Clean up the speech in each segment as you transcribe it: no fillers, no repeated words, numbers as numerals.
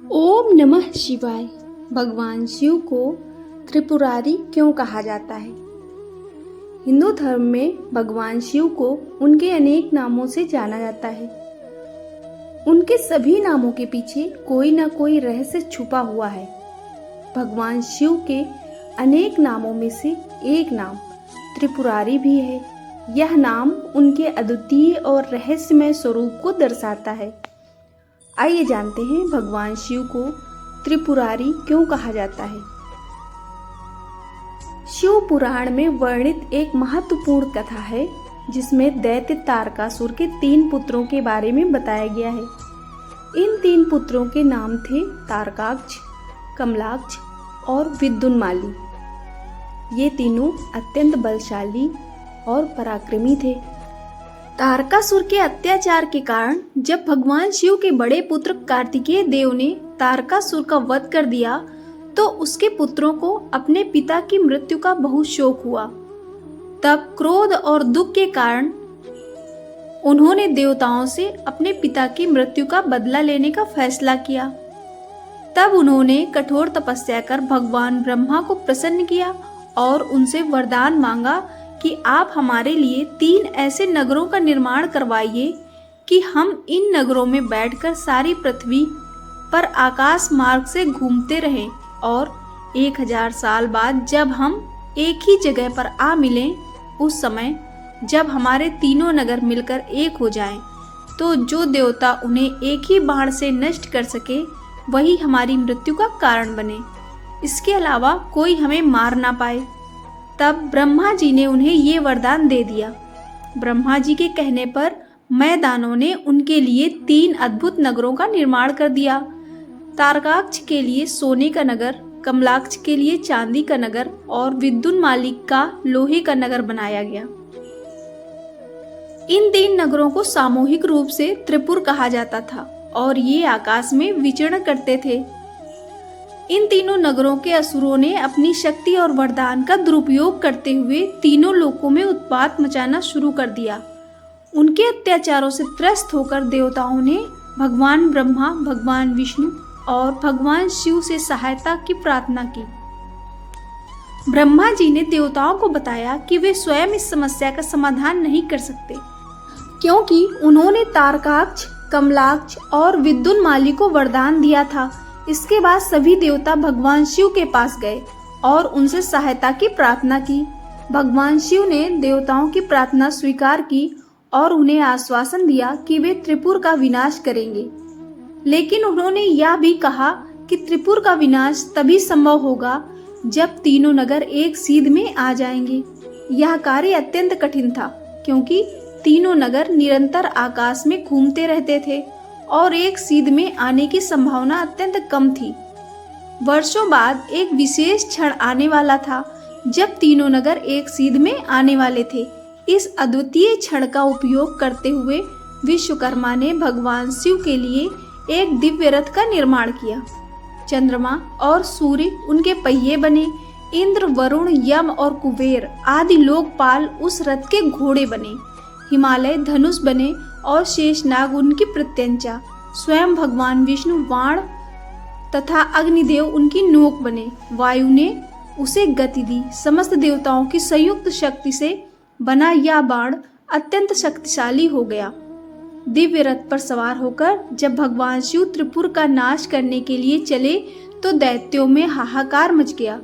ओम नमः शिवाय। भगवान शिव को त्रिपुरारी क्यों कहा जाता है? हिंदू धर्म में भगवान शिव को उनके अनेक नामों से जाना जाता है। उनके सभी नामों के पीछे कोई न कोई रहस्य छुपा हुआ है। भगवान शिव के अनेक नामों में से एक नाम त्रिपुरारी भी है। यह नाम उनके अद्वितीय और रहस्यमय स्वरूप को दर्शाता है। आइए जानते हैं भगवान शिव को त्रिपुरारी क्यों कहा जाता है। शिव पुराण में वर्णित एक महत्वपूर्ण कथा है जिसमें दैत्य तारकासुर के 3 पुत्रों के बारे में बताया गया है। इन 3 पुत्रों के नाम थे तारकाक्ष, कमलाक्ष और विद्युन्माली। ये तीनों अत्यंत बलशाली और पराक्रमी थे। तारकासुर के अत्याचार के कारण जब भगवान शिव के बड़े पुत्र कार्तिकेय देव ने तारकासुर का वध कर दिया तो उसके पुत्रों को अपने पिता की मृत्यु का बहुत शोक हुआ। तब क्रोध और दुख के कारण उन्होंने देवताओं से अपने पिता की मृत्यु का बदला लेने का फैसला किया। तब उन्होंने कठोर तपस्या कर भगवान ब्रह्मा को प्रसन्न किया और उनसे वरदान मांगा कि आप हमारे लिए 3 ऐसे नगरों का निर्माण करवाइए कि हम इन नगरों में बैठकर सारी पृथ्वी पर आकाश मार्ग से घूमते रहें और 1000 साल बाद जब हम एक ही जगह पर आ मिलें, उस समय जब हमारे तीनों नगर मिलकर एक हो जाएं, तो जो देवता उन्हें एक ही बाण से नष्ट कर सके वही हमारी मृत्यु का कारण बने। इसके अलावा कोई हमें मार ना पाए। तब ब्रह्मा जी ने उन्हें ये वरदान दे दिया। ब्रह्मा जी के कहने पर मैदानों ने उनके लिए 3 अद्भुत नगरों का निर्माण कर दिया। तारकाक्ष के लिए सोने का नगर, कमलाक्ष के लिए चांदी का नगर और विद्युन्माली का लोहे का नगर बनाया गया। इन 3 नगरों को सामूहिक रूप से त्रिपुर कहा जाता था और ये आकाश में विचरण करते थे। इन तीनों नगरों के असुरों ने अपनी शक्ति और वरदान का दुरुपयोग करते हुए तीनों लोकों में उत्पात मचाना शुरू कर दिया। उनके अत्याचारों से त्रस्त होकर देवताओं ने भगवान ब्रह्मा, भगवान विष्णु और भगवान शिव से सहायता की प्रार्थना की। ब्रह्मा जी ने देवताओं को बताया कि वे स्वयं इस समस्या का समाधान नहीं कर सकते, क्योंकि उन्होंने तारकाक्ष, कमलाक्ष और विद्युन्माली को वरदान दिया था। इसके बाद सभी देवता भगवान शिव के पास गए और उनसे सहायता की प्रार्थना की। भगवान शिव ने देवताओं की प्रार्थना स्वीकार की और उन्हें आश्वासन दिया कि वे त्रिपुर का विनाश करेंगे। लेकिन उन्होंने यह भी कहा कि त्रिपुर का विनाश तभी संभव होगा जब तीनों नगर एक सीध में आ जाएंगे। यह कार्य अत्यंत कठिन था क्योंकि तीनों नगर निरंतर आकाश में घूमते रहते थे और एक सीध में आने की संभावना अत्यंत कम थी। वर्षों बाद एक विशेष क्षण आने वाला था जब तीनों नगर एक सीध में आने वाले थे। इस अद्वितीय क्षण का उपयोग करते हुए विश्वकर्मा ने भगवान शिव के लिए एक दिव्य रथ का निर्माण किया। चंद्रमा और सूर्य उनके पहिए बने। इंद्र, वरुण, यम और कुबेर आदि लोकपाल उस रथ के घोड़े बने। हिमालय धनुष बने और शेषनाग उनकी प्रत्यंचा। स्वयं भगवान विष्णु बाण तथा अग्निदेव उनकी नोक बने। वायु ने उसे गति दी। समस्त देवताओं की संयुक्त शक्ति से बना यह बाण अत्यंत शक्तिशाली हो गया। दिव्य रथ पर सवार होकर जब भगवान शिव त्रिपुर का नाश करने के लिए चले तो दैत्यों में हाहाकार मच गया।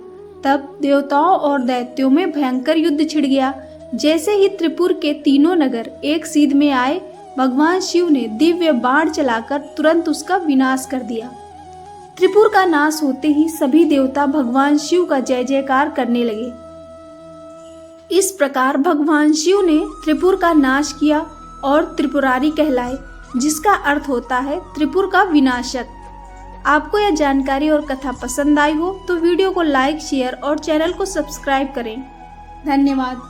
तब देवताओं और दैत्यों में भयंकर युद्ध छिड़ गया। जैसे ही त्रिपुर के तीनों नगर एक सीध में आए, भगवान शिव ने दिव्य बाण चलाकर तुरंत उसका विनाश कर दिया। त्रिपुर का नाश होते ही सभी देवता भगवान शिव का जय जयकार करने लगे। इस प्रकार भगवान शिव ने त्रिपुर का नाश किया और त्रिपुरारी कहलाए, जिसका अर्थ होता है त्रिपुर का विनाशक। आपको यह जानकारी और कथा पसंद आई हो तो वीडियो को लाइक, शेयर और चैनल को सब्सक्राइब करें। धन्यवाद।